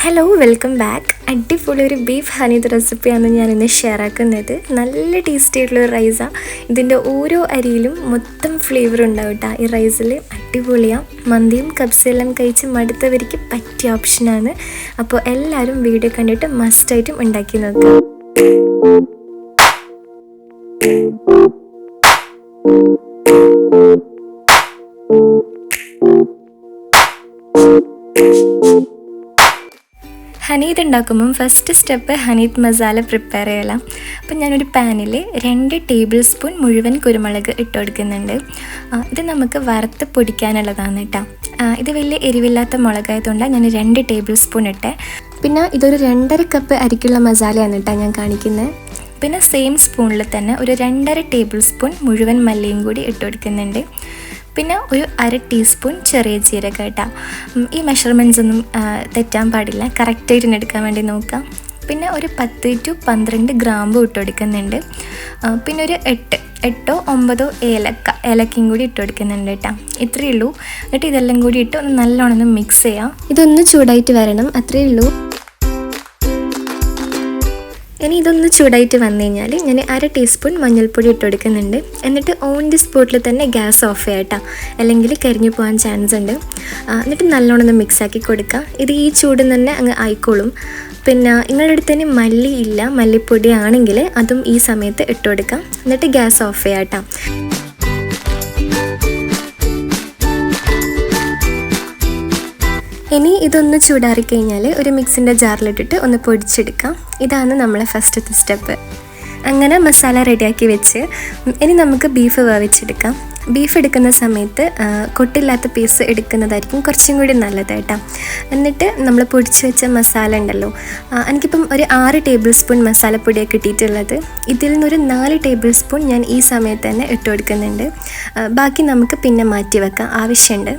Hello, welcome back. അടിപൊളി ഒരു beef ഹനീത് റെസിപ്പിയാണ് ഞാനിന്ന് ഷെയർ ആക്കുന്നത്. നല്ല ടേസ്റ്റി ആയിട്ടുള്ളൊരു റൈസാണ്. ഇതിൻ്റെ ഓരോ അരിയിലും മൊത്തം ഫ്ലേവർ ഉണ്ടാവും കേട്ടോ. ഈ റൈസിൽ അടിപൊളിയാണ്. മന്തിയും കബ്സയെല്ലാം കഴിച്ച് മടുത്തവർക്ക് പറ്റിയ ഓപ്ഷനാണ്. അപ്പോൾ എല്ലാവരും വീഡിയോ കണ്ടിട്ട് മസ്റ്റായിട്ടും ഉണ്ടാക്കി നോക്കുക. ഹനീത് ഉണ്ടാക്കുമ്പം ഫസ്റ്റ് സ്റ്റെപ്പ് ഹനീത് മസാല പ്രിപ്പയർ ചെയ്യலாம். അപ്പം ഞാനൊരു പാനിൽ 2 ടേബിൾ സ്പൂൺ മുഴുവൻ കുരുമുളക് ഇട്ട് കൊടുക്കുന്നുണ്ട്. ഇത് നമുക്ക് വറുത്ത് പൊടിക്കാനുള്ളതാണ് കേട്ടോ. ഇത് വലിയ എരിവില്ലാത്ത മുളകായതുകൊണ്ടാണ് ഞാൻ 2 ടേബിൾ സ്പൂൺ ഇട്ടേ. പിന്നെ ഇതൊരു 2.5 കപ്പ് അരിക്കുള്ള മസാലയാണ് കേട്ടോ ഞാൻ കാണിക്കുന്നത്. പിന്നെ സെയിം സ്പൂണിൽ തന്നെ ഒരു 2.5 ടേബിൾ സ്പൂൺ മുഴുവൻ മല്ലിയും കൂടി ഇട്ട് കൊടുക്കുന്നുണ്ട്. പിന്നെ ഒരു 1/2 ടീസ്പൂൺ ചെറിയ ജീരകം കേട്ടോ. ഈ മെഷർമെൻറ്റ്സ് ഒന്നും തെറ്റാൻ പാടില്ല, കറക്റ്റായിട്ട് എടുക്കാൻ വേണ്ടി നോക്കാം. പിന്നെ ഒരു 10 to 12 ഗ്രാമ്പു ഇട്ട് കൊടുക്കുന്നുണ്ട്. പിന്നെ ഒരു 8 or 9 ഏലക്കയും കൂടി ഇട്ട് കൊടുക്കുന്നുണ്ട് കേട്ടോ. ഇത്രയേ ഉള്ളൂ. എന്നിട്ട് ഇതെല്ലാം കൂടി ഇട്ട് ഒന്ന് നല്ലോണം മിക്സ് ചെയ്യാം. ഇതൊന്ന് ചൂടായിട്ട് വരണം, അത്രയേ ഉള്ളൂ. ഇനി ഇതൊന്ന് ചൂടായിട്ട് വന്നു കഴിഞ്ഞാൽ ഞാൻ 1/2 ടീസ്പൂൺ മഞ്ഞൾപ്പൊടി ഇട്ട് കൊടുക്കുന്നുണ്ട്. എന്നിട്ട് ഓൺ ദി സ്പോട്ടിൽ തന്നെ ഗ്യാസ് ഓഫ് ചെയ്യാം, അല്ലെങ്കിൽ കരിഞ്ഞു പോകാൻ ചാൻസ് ഉണ്ട്. എന്നിട്ട് നല്ലോണം മിക്സാക്കി കൊടുക്കുക. ഇത് ഈ ചൂടിൽ തന്നെ അങ്ങ് ആയിക്കോളും. പിന്നെ നിങ്ങളുടെ അടുത്ത് തന്നെ മല്ലി ഇല്ല, മല്ലിപ്പൊടി ആണെങ്കിൽ അതും ഈ സമയത്ത് ഇട്ട് കൊടുക്കാം. എന്നിട്ട് ഗ്യാസ് ഓഫ് ചെയ്യാം. ഇനി ഇതൊന്ന് ചൂടാറിക്കഴിഞ്ഞാൽ ഒരു മിക്സിൻ്റെ ജാറിലിട്ടിട്ട് ഒന്ന് പൊടിച്ചെടുക്കാം. ഇതാണ് നമ്മളെ ഫസ്റ്റത്തെ സ്റ്റെപ്പ്. അങ്ങനെ മസാല റെഡിയാക്കി വെച്ച് ഇനി നമുക്ക് ബീഫ് വേവിച്ചെടുക്കാം. ബീഫ് എടുക്കുന്ന സമയത്ത് കൊട്ടില്ലാത്ത പീസ് എടുക്കുന്നതായിരിക്കും കുറച്ചും കൂടി നല്ലത് കേട്ടോ. എന്നിട്ട് നമ്മൾ പൊടിച്ച് വെച്ച മസാല ഉണ്ടല്ലോ, എനിക്കിപ്പം ഒരു 6 ടേബിൾ സ്പൂൺ മസാലപ്പൊടിയാണ് കിട്ടിയിട്ടുള്ളത്. ഇതിൽ നിന്നൊരു 4 ടേബിൾ സ്പൂൺ ഞാൻ ഈ സമയത്ത് തന്നെ ഇട്ട് കൊടുക്കുന്നുണ്ട്. ബാക്കി നമുക്ക് പിന്നെ മാറ്റി വെക്കാം, ആവശ്യമുണ്ട്.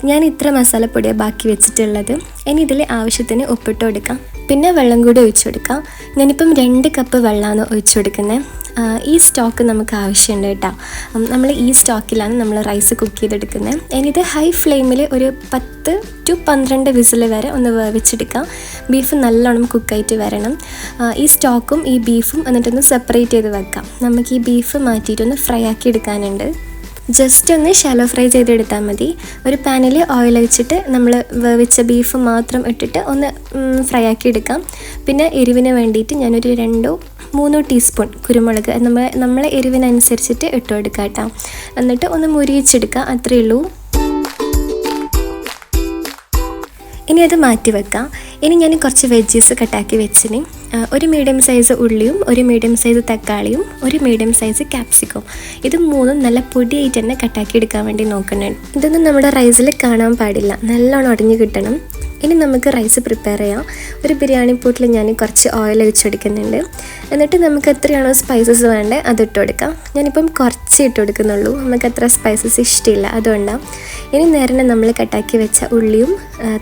ഞാൻ ഇത്ര മസാലപ്പൊടിയാണ് ബാക്കി വെച്ചിട്ടുള്ളത്. ഇനി ഇതിൽ ആവശ്യത്തിന് ഉപ്പിട്ട് കൊടുക്കാം. പിന്നെ വെള്ളം കൂടി ഒഴിച്ചു കൊടുക്കാം. ഞാനിപ്പം 2 കപ്പ് വെള്ളമാണ് ഒഴിച്ചു കൊടുക്കുന്നത്. ഈ സ്റ്റോക്ക് നമുക്ക് ആവശ്യമുണ്ട് കേട്ടോ. നമ്മൾ ഈ സ്റ്റോക്കിലാണ് നമ്മൾ റൈസ് കുക്ക് ചെയ്തെടുക്കുന്നത്. ഇനിയിത് ഹൈ ഫ്ലെയിമിൽ ഒരു 10 to 12 വിസിൽ വരെ ഒന്ന് വേവിച്ചെടുക്കാം. ബീഫ് നല്ലോണം കുക്കായിട്ട് വരണം. ഈ സ്റ്റോക്കും ഈ ബീഫും എന്നിട്ടൊന്ന് സെപ്പറേറ്റ് ചെയ്ത് വെക്കാം. നമുക്ക് ഈ ബീഫ് മാറ്റിയിട്ടൊന്ന് ഫ്രൈ ആക്കി എടുക്കാനുണ്ട്. ജസ്റ്റ് ഒന്ന് ഷാലോ ഫ്രൈ ചെയ്തെടുത്താൽ മതി. ഒരു പാനിൽ ഓയിൽ ഒഴിച്ചിട്ട് നമ്മൾ വേവിച്ച ബീഫ് മാത്രം ഇട്ടിട്ട് ഒന്ന് ഫ്രൈ ആക്കി എടുക്കാം. പിന്നെ എരിവിന് വേണ്ടിയിട്ട് ഞാനൊരു 2-3 ടീസ്പൂൺ കുരുമുളക് നമ്മളെ എരിവിനനുസരിച്ചിട്ട് ഇട്ട് കൊടുക്കാം കേട്ടോ. എന്നിട്ട് ഒന്ന് മുരിയിച്ചെടുക്കുക, അത്രയേ ഉള്ളൂ. ഇനി അത് മാറ്റി വെക്കാം. ഇനി ഞാൻ കുറച്ച് വെജീസ് കട്ടാക്കി വെച്ചിന്. ഒരു മീഡിയം സൈസ് ഉള്ളിയും, ഒരു മീഡിയം സൈസ് തക്കാളിയും, ഒരു മീഡിയം സൈസ് ക്യാപ്സിക്കം. ഇത് 3 നല്ല പൊടിയായിട്ട് തന്നെ കട്ടാക്കി എടുക്കാൻ വേണ്ടി നോക്കണം. ഇതൊന്നും നമ്മുടെ റൈസിൽ കാണാൻ പാടില്ല, നല്ലോണം ഉടഞ്ഞു കിട്ടണം. ഇനി നമുക്ക് റൈസ് പ്രിപ്പയർ ചെയ്യാം. ഒരു ബിരിയാണി പോട്ടിൽ ഞാൻ കുറച്ച് ഓയിൽ ഒഴിച്ചെടുക്കുന്നുണ്ട്. എന്നിട്ട് നമുക്ക് എത്രയാണോ സ്പൈസസ് വേണ്ടത് അതിട്ട് കൊടുക്കാം. ഞാനിപ്പം കുറച്ച് ഇട്ട് കൊടുക്കുന്നുള്ളൂ, നമുക്ക് അത്ര സ്പൈസസ് ഇഷ്ടമില്ല, അതുകൊണ്ടാണ്. ഇനി നേരെ നമ്മൾ കട്ടാക്കി വെച്ച ഉള്ളിയും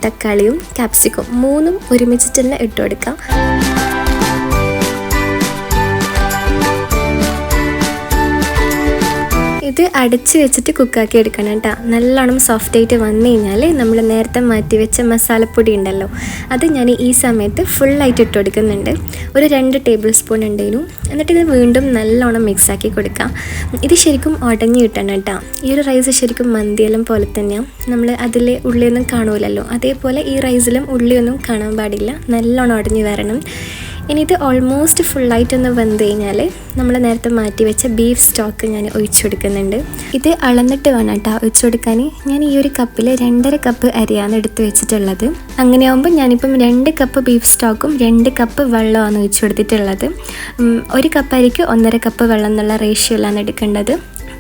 തക്കാളിയും ക്യാപ്സിക്കം 3 ഒരുമിച്ചിട്ട് തന്നെ ഇട്ട് കൊടുക്കാം. ഇത് അടച്ച് വെച്ചിട്ട് കുക്കാക്കി എടുക്കണം കേട്ടോ. നല്ലോണം സോഫ്റ്റായിട്ട് വന്നു കഴിഞ്ഞാൽ നമ്മൾ നേരത്തെ മാറ്റി വെച്ച മസാലപ്പൊടി ഉണ്ടല്ലോ, അത് ഞാൻ ഈ സമയത്ത് ഫുള്ളായിട്ട് ഇട്ട് കൊടുക്കുന്നുണ്ട്. ഒരു 2 ടേബിൾ സ്പൂൺ ഉണ്ടായിരുന്നു. എന്നിട്ട് ഇത് വീണ്ടും നല്ലോണം മിക്സാക്കി കൊടുക്കാം. ഇത് ശരിക്കും ഉടഞ്ഞു കിട്ടണം കേട്ടോ. ഈ ഒരു റൈസ് ശരിക്കും മന്തിയെല്ലാം പോലെ തന്നെയാണ്. നമ്മൾ അതിൽ ഉള്ളിയൊന്നും കാണൂലല്ലോ, അതേപോലെ ഈ റൈസിലും ഉള്ളിയൊന്നും കാണാൻ പാടില്ല, നല്ലോണം ഉടഞ്ഞു വരണം. ഇനി ഇത് ഓൾമോസ്റ്റ് ഫുള്ളായിട്ടൊന്ന് വെന്ത് കഴിഞ്ഞാൽ നമ്മൾ നേരത്തെ മാറ്റി വെച്ച ബീഫ് സ്റ്റോക്ക് ഞാൻ ഒഴിച്ചു കൊടുക്കുന്നുണ്ട്. ഇത് അളന്നിട്ട് വേണം കേട്ടോ ഒഴിച്ചു കൊടുക്കാൻ. ഞാൻ ഈ ഒരു കപ്പിൽ 2.5 കപ്പ് അരിയാണ് എടുത്ത് വെച്ചിട്ടുള്ളത്. അങ്ങനെയാകുമ്പോൾ ഞാനിപ്പം 2 കപ്പ് ബീഫ് സ്റ്റോക്കും 2 കപ്പ് വെള്ളമാണ് ഒഴിച്ചു കൊടുത്തിട്ടുള്ളത്. 1 കപ്പ് അരിക്ക് 1.5 കപ്പ് വെള്ളം എന്നുള്ള റേഷ്യോയിലാണ് എടുക്കേണ്ടത്.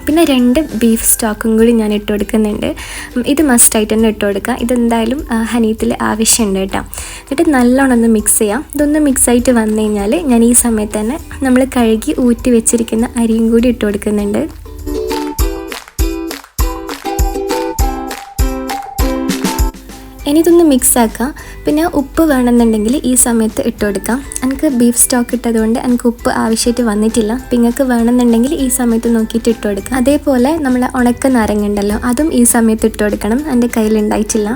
പിന്നെ 2 ബീഫ് സ്റ്റോക്കും കൂടി ഞാൻ ഇട്ട് കൊടുക്കുന്നുണ്ട്. ഇത് മസ്റ്റായിട്ട് തന്നെ ഇട്ട് കൊടുക്കുക. ഇതെന്തായാലും ഹനീത്തിൽ ആവശ്യമുണ്ട് കേട്ടോ. എന്നിട്ട് നല്ലോണം ഒന്ന് മിക്സ് ചെയ്യാം. ഇതൊന്ന് മിക്സായിട്ട് വന്നു കഴിഞ്ഞാൽ ഞാൻ ഈ സമയത്ത് തന്നെ നമ്മൾ കഴുകി ഊറ്റി വെച്ചിരിക്കുന്ന അരിയും കൂടി ഇട്ട് കൊടുക്കുന്നുണ്ട്. ഇനി ഇതൊന്ന് മിക്സ് ആക്കാം. പിന്നെ ഉപ്പ് വേണമെന്നുണ്ടെങ്കിൽ ഈ സമയത്ത് ഇട്ട് കൊടുക്കാം. എനിക്ക് ബീഫ് സ്റ്റോക്ക് ഇട്ടതുകൊണ്ട് എനിക്ക് ഉപ്പ് ആവശ്യമായിട്ട് വന്നിട്ടില്ല. അപ്പം നിങ്ങൾക്ക് വേണമെന്നുണ്ടെങ്കിൽ ഈ സമയത്ത് നോക്കിയിട്ട് ഇട്ട് കൊടുക്കാം. അതേപോലെ നമ്മളെ ഉണക്ക നാരങ്ങ ഉണ്ടല്ലോ, അതും ഈ സമയത്ത് ഇട്ട് കൊടുക്കണം. എൻ്റെ കയ്യിലുണ്ടായിട്ടില്ല,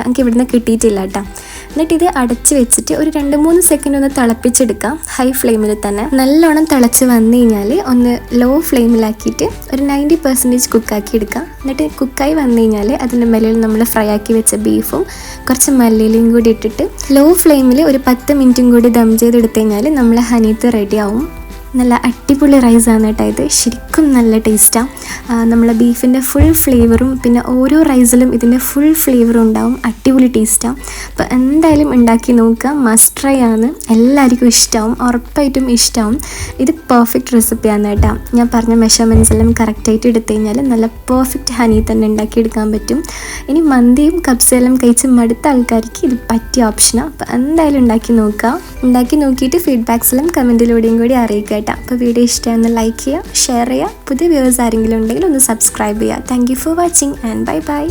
എനിക്ക് ഇവിടുന്ന് കിട്ടിയിട്ടില്ല കേട്ടോ. എന്നിട്ട് ഇത് അടച്ച് വെച്ചിട്ട് ഒരു 2-3 സെക്കൻഡ് ഒന്ന് തിളപ്പിച്ചെടുക്കാം, ഹൈ ഫ്ലെയിമിൽ തന്നെ. നല്ലോണം തിളച്ച് വന്നു കഴിഞ്ഞാൽ ഒന്ന് ലോ ഫ്ലെയിമിലാക്കിയിട്ട് ഒരു 90% കുക്കാക്കി എടുക്കാം. എന്നിട്ട് കുക്കായി വന്നു കഴിഞ്ഞാൽ അതിൻ്റെ മേലിൽ നമ്മൾ ഫ്രൈ ആക്കി വെച്ച ബീഫും കുറച്ച് മല്ലിയിലയും കൂടി ഇട്ടിട്ട് ലോ ഫ്ലെയിമിൽ ഒരു 10 മിനിറ്റും കൂടി ദം ചെയ്തെടുത്തു കഴിഞ്ഞാൽ നമ്മളെ ഹനീത്ത് റെഡി ആവും. നല്ല അടിപൊളി റൈസാണ് കേട്ടോ ഇത്, ശരിക്കും നല്ല ടേസ്റ്റാണ്. നമ്മളെ ബീഫിൻ്റെ ഫുൾ ഫ്ലേവറും പിന്നെ ഓരോ റൈസിലും ഇതിൻ്റെ ഫുൾ ഫ്ലേവറും ഉണ്ടാവും, അടിപൊളി ടേസ്റ്റാണ്. അപ്പോൾ എന്തായാലും ഉണ്ടാക്കി നോക്കുക, മസ്റ്റ് ട്രൈ ആണ്, എല്ലാവർക്കും ഇഷ്ടമാവും, ഉറപ്പായിട്ടും ഇഷ്ടമാവും. ഇത് പെർഫെക്റ്റ് റെസിപ്പിയാണ് കേട്ടോ. ഞാൻ പറഞ്ഞ മെഷർമെൻറ്റ്സ് എല്ലാം കറക്റ്റായിട്ട് എടുത്തു കഴിഞ്ഞാൽ നല്ല പെർഫെക്റ്റ് ഹണി തന്നെ ഉണ്ടാക്കിയെടുക്കാൻ പറ്റും. ഇനി മന്തിയും കബ്സയെല്ലാം കഴിച്ച് മടുത്ത ആൾക്കാർക്ക് ഇത് പറ്റിയ ഓപ്ഷനാണ്. അപ്പോൾ എന്തായാലും ഉണ്ടാക്കി നോക്കുക. ഉണ്ടാക്കി നോക്കിയിട്ട് ഫീഡ്ബാക്സിലും കമൻറ്റിലൂടെയും കൂടി അറിയിക്കുക. അപ്പോൾ വീഡിയോ ഇഷ്ടമായെന്ന് ലൈക്ക് ചെയ്യുക, ഷെയർ ചെയ്യുക. പുതിയ വ്യൂവേഴ്സ് ആരെങ്കിലും ഉണ്ടെങ്കിൽ ഒന്ന് സബ്സ്ക്രൈബ് ചെയ്യുക. Thank you for watching and bye bye.